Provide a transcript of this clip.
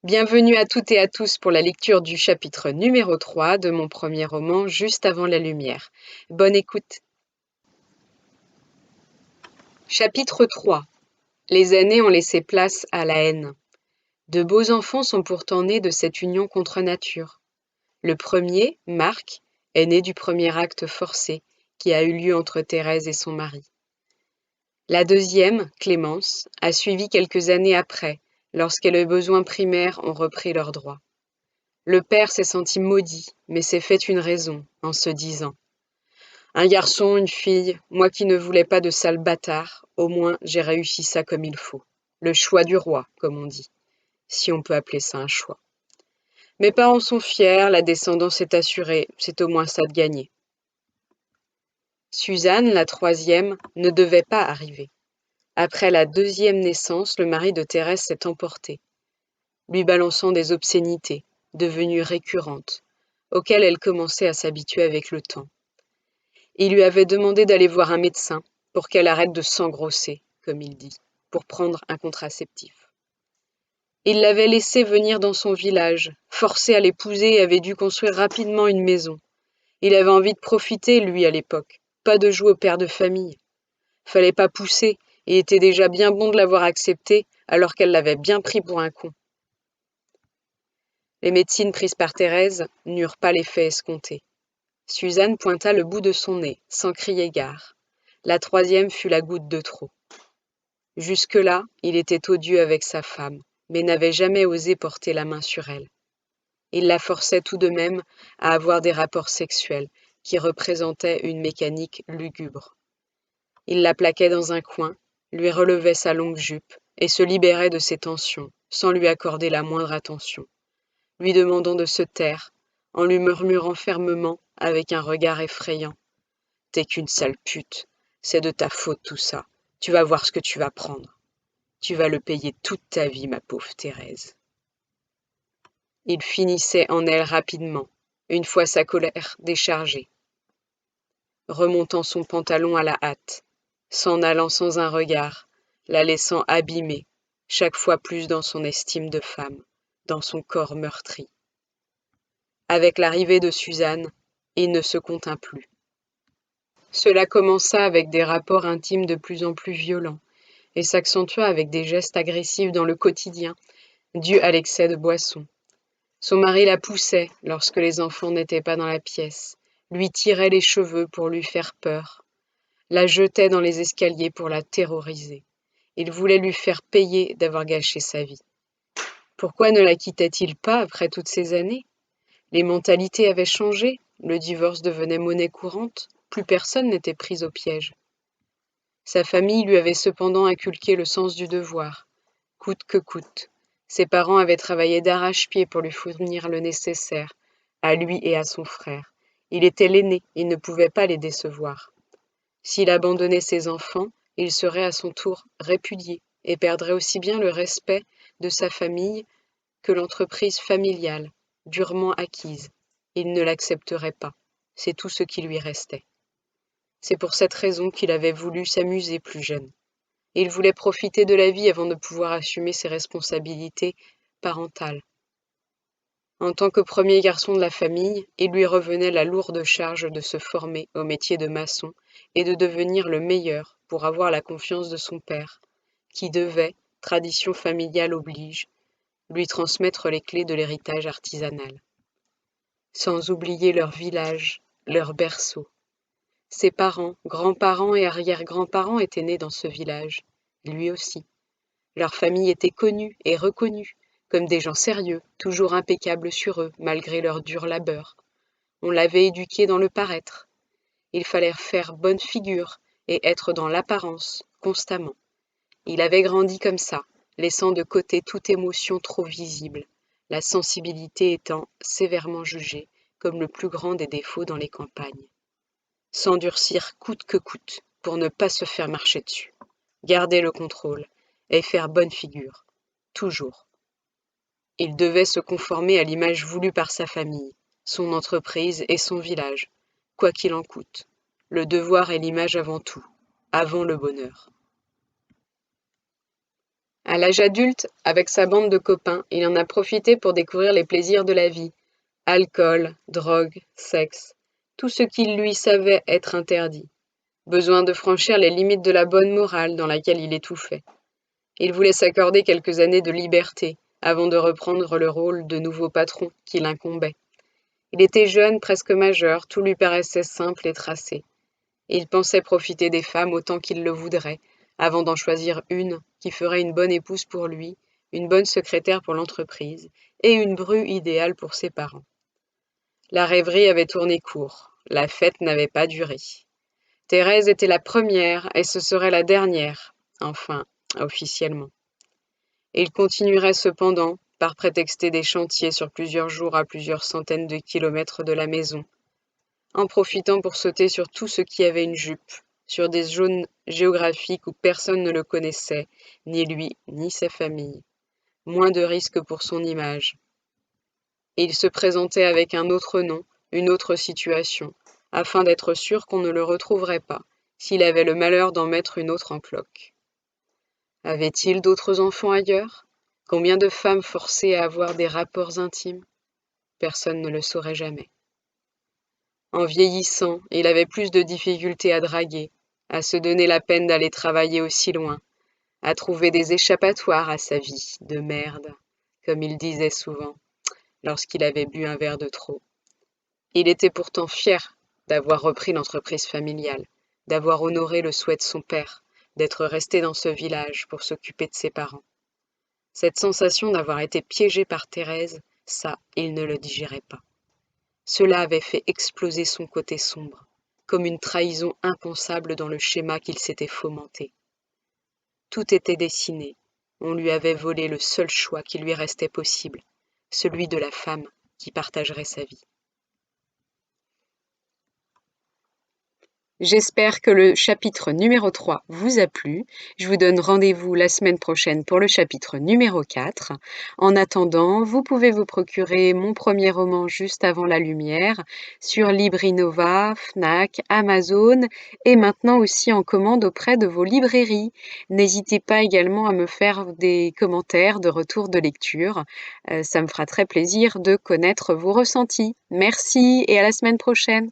Bienvenue à toutes et à tous pour la lecture du chapitre numéro 3 de mon premier roman Juste avant la lumière. Bonne écoute. Chapitre 3. Les années ont laissé place à la haine. De beaux enfants sont pourtant nés de cette union contre nature. Le premier, Marc, est né du premier acte forcé qui a eu lieu entre Thérèse et son mari. La deuxième, Clémence, a suivi quelques années après, lorsque les besoins primaires ont repris leurs droits. Le père s'est senti maudit, mais s'est fait une raison, en se disant : « Un garçon, une fille, moi qui ne voulais pas de sale bâtard, au moins j'ai réussi ça comme il faut. Le choix du roi, comme on dit, si on peut appeler ça un choix. Mes parents sont fiers, la descendance est assurée, c'est au moins ça de gagner. » Suzanne, la troisième, ne devait pas arriver. Après la deuxième naissance, le mari de Thérèse s'est emporté, lui balançant des obscénités, devenues récurrentes, auxquelles elle commençait à s'habituer avec le temps. Il lui avait demandé d'aller voir un médecin pour qu'elle arrête de s'engrosser, comme il dit, pour prendre un contraceptif. Il l'avait laissée venir dans son village, forcé à l'épouser et avait dû construire rapidement une maison. Il avait envie de profiter, lui, à l'époque, pas de jouer au père de famille. Fallait pas pousser, il était déjà bien bon de l'avoir accepté alors qu'elle l'avait bien pris pour un con. Les médecines prises par Thérèse n'eurent pas l'effet escompté. Suzanne pointa le bout de son nez, sans crier gare. La troisième fut la goutte de trop. Jusque-là, il était odieux avec sa femme, mais n'avait jamais osé porter la main sur elle. Il la forçait tout de même à avoir des rapports sexuels qui représentaient une mécanique lugubre. Il la plaquait dans un coin, lui relevait sa longue jupe et se libérait de ses tensions, sans lui accorder la moindre attention, lui demandant de se taire, en lui murmurant fermement, avec un regard effrayant : « T'es qu'une sale pute, c'est de ta faute tout ça, tu vas voir ce que tu vas prendre. Tu vas le payer toute ta vie, ma pauvre Thérèse. » Il finissait en elle rapidement, une fois sa colère déchargée, remontant son pantalon à la hâte, s'en allant sans un regard, la laissant abîmer, chaque fois plus dans son estime de femme, dans son corps meurtri. Avec l'arrivée de Suzanne, il ne se contint plus. Cela commença avec des rapports intimes de plus en plus violents et s'accentua avec des gestes agressifs dans le quotidien, dus à l'excès de boisson. Son mari la poussait lorsque les enfants n'étaient pas dans la pièce, lui tirait les cheveux pour lui faire peur, la jetait dans les escaliers pour la terroriser. Il voulait lui faire payer d'avoir gâché sa vie. Pourquoi ne la quittait-il pas après toutes ces années ? Les mentalités avaient changé, le divorce devenait monnaie courante, plus personne n'était pris au piège. Sa famille lui avait cependant inculqué le sens du devoir, coûte que coûte. Ses parents avaient travaillé d'arrache-pied pour lui fournir le nécessaire, à lui et à son frère. Il était l'aîné, il ne pouvait pas les décevoir. S'il abandonnait ses enfants, il serait à son tour répudié et perdrait aussi bien le respect de sa famille que l'entreprise familiale, durement acquise. Il ne l'accepterait pas. C'est tout ce qui lui restait. C'est pour cette raison qu'il avait voulu s'amuser plus jeune. Il voulait profiter de la vie avant de pouvoir assumer ses responsabilités parentales. En tant que premier garçon de la famille, il lui revenait la lourde charge de se former au métier de maçon et de devenir le meilleur pour avoir la confiance de son père, qui devait, tradition familiale oblige, lui transmettre les clés de l'héritage artisanal. Sans oublier leur village, leur berceau. Ses parents, grands-parents et arrière-grands-parents étaient nés dans ce village, lui aussi. Leur famille était connue et reconnue comme des gens sérieux, toujours impeccables sur eux, malgré leur dur labeur. On l'avait éduqué dans le paraître. Il fallait faire bonne figure et être dans l'apparence, constamment. Il avait grandi comme ça, laissant de côté toute émotion trop visible, la sensibilité étant sévèrement jugée comme le plus grand des défauts dans les campagnes. S'endurcir coûte que coûte pour ne pas se faire marcher dessus, garder le contrôle et faire bonne figure, toujours. Il devait se conformer à l'image voulue par sa famille, son entreprise et son village, quoi qu'il en coûte. Le devoir est l'image avant tout, avant le bonheur. À l'âge adulte, avec sa bande de copains, il en a profité pour découvrir les plaisirs de la vie. Alcool, drogue, sexe, tout ce qui lui savait être interdit. Besoin de franchir les limites de la bonne morale dans laquelle il étouffait. Il voulait s'accorder quelques années de liberté avant de reprendre le rôle de nouveau patron qui l'incombait. Il était jeune, presque majeur, tout lui paraissait simple et tracé. Il pensait profiter des femmes autant qu'il le voudrait, avant d'en choisir une qui ferait une bonne épouse pour lui, une bonne secrétaire pour l'entreprise et une bru idéale pour ses parents. La rêverie avait tourné court, la fête n'avait pas duré. Thérèse était la première et ce serait la dernière, enfin, officiellement. Il continuerait cependant, par prétexter des chantiers sur plusieurs jours à plusieurs centaines de kilomètres de la maison, en profitant pour sauter sur tout ce qui avait une jupe, sur des zones géographiques où personne ne le connaissait, ni lui, ni sa famille. Moins de risques pour son image. Et il se présentait avec un autre nom, une autre situation, afin d'être sûr qu'on ne le retrouverait pas, s'il avait le malheur d'en mettre une autre en cloque. Avait-il d'autres enfants ailleurs? Combien de femmes forcées à avoir des rapports intimes? Personne ne le saurait jamais. En vieillissant, il avait plus de difficultés à draguer, à se donner la peine d'aller travailler aussi loin, à trouver des échappatoires à sa vie de merde, comme il disait souvent, lorsqu'il avait bu un verre de trop. Il était pourtant fier d'avoir repris l'entreprise familiale, d'avoir honoré le souhait de son père, d'être resté dans ce village pour s'occuper de ses parents. Cette sensation d'avoir été piégé par Thérèse, ça, il ne le digérait pas. Cela avait fait exploser son côté sombre, comme une trahison impensable dans le schéma qu'il s'était fomenté. Tout était dessiné, on lui avait volé le seul choix qui lui restait possible, celui de la femme qui partagerait sa vie. J'espère que le chapitre numéro 3 vous a plu. Je vous donne rendez-vous la semaine prochaine pour le chapitre numéro 4. En attendant, vous pouvez vous procurer mon premier roman Juste avant la lumière sur Librinova, Fnac, Amazon et maintenant aussi en commande auprès de vos librairies. N'hésitez pas également à me faire des commentaires de retour de lecture. Ça me fera très plaisir de connaître vos ressentis. Merci et à la semaine prochaine.